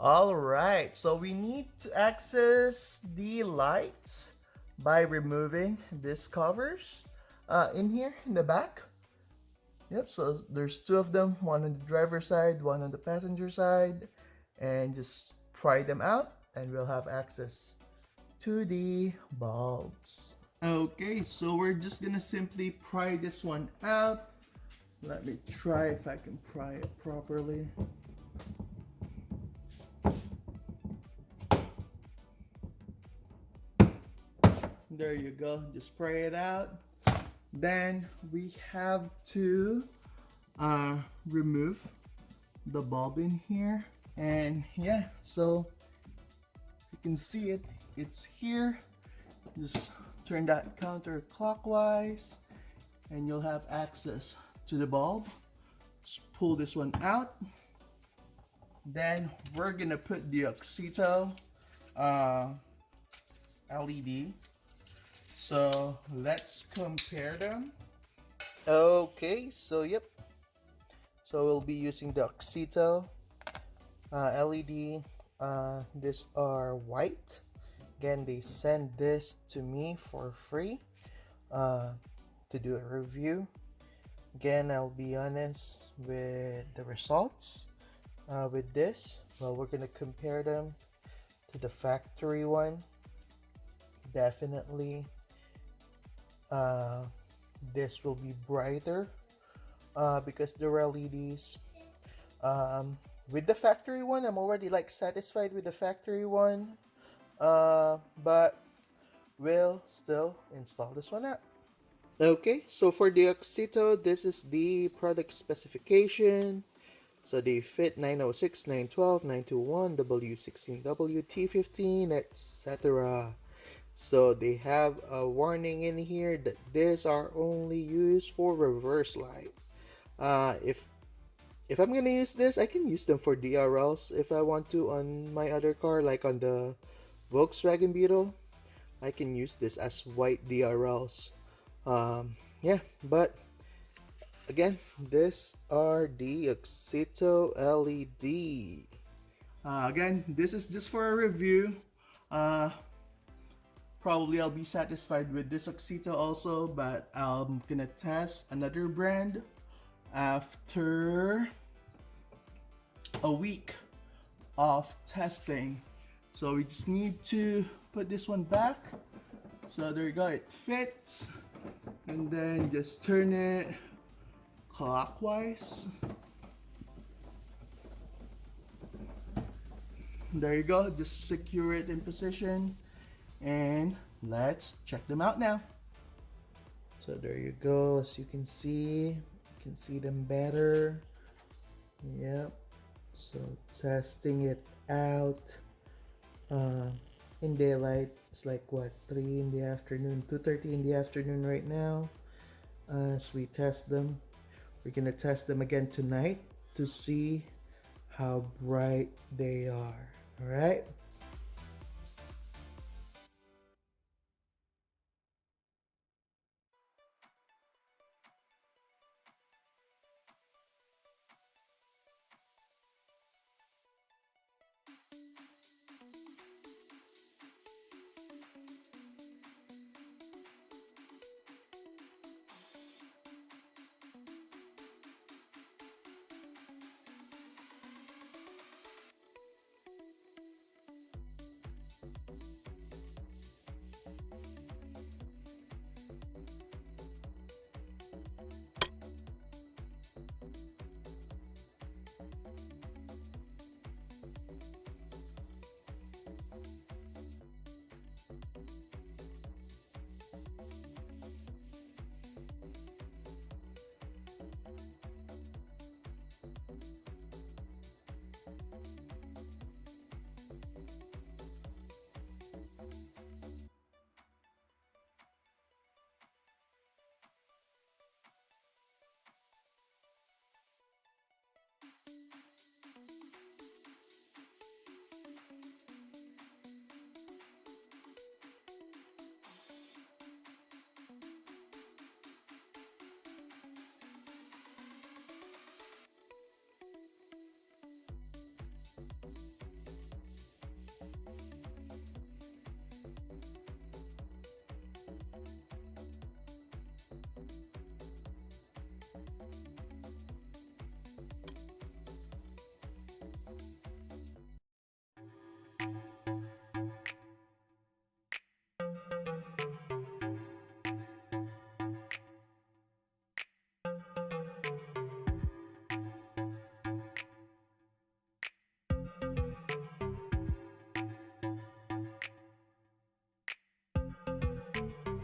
All right, so we need to access the lights by removing these covers in here in the back. Yep, so there's two of them, one on the driver's side, one on the passenger side, and just pry them out and we'll have access to the bulbs. Okay, so we're just gonna simply pry this one out. Let me try if I can pry it properly. There you go, just pry it out. Then we have to remove the bulb in here, and yeah, so you can see it, it's here. Just turn that counterclockwise and you'll have access to the bulb. Just pull this one out. Then we're gonna put the AUXITO LED. So let's compare them. Okay, so yep. So we'll be using the AUXITO LED. These are white. Again, they send this to me for free to do a review. Again, I'll be honest with the results with this. Well, we're gonna compare them to the factory one. Definitely this will be brighter because they're LEDs. With the factory one, I'm already like satisfied with the factory one, but we'll still install this one out. Okay, so for the AUXITO, this is the product specification. So they fit 906, 912, 921, W16W, T15, etc. So they have a warning in here that these are only used for reverse light. If I'm gonna use this, I can use them for DRLs if I want to on my other car, like on the Volkswagen Beetle. I can use this as white DRLs. Yeah, but again, these are the AUXITO LED. Again, this is just for a review. Probably I'll be satisfied with this AUXITO also, but I'm gonna test another brand after a week of testing. So we just need to put this one back. So there you go, it fits. And then just turn it clockwise. There you go, just secure it in position. And let's check them out now. So there you go, as you can see them better. Yep. So testing it out in daylight. It's like what, 3 in the afternoon, 2:30 in the afternoon right now. As we test them, we're gonna test them again tonight to see how bright they are. All right.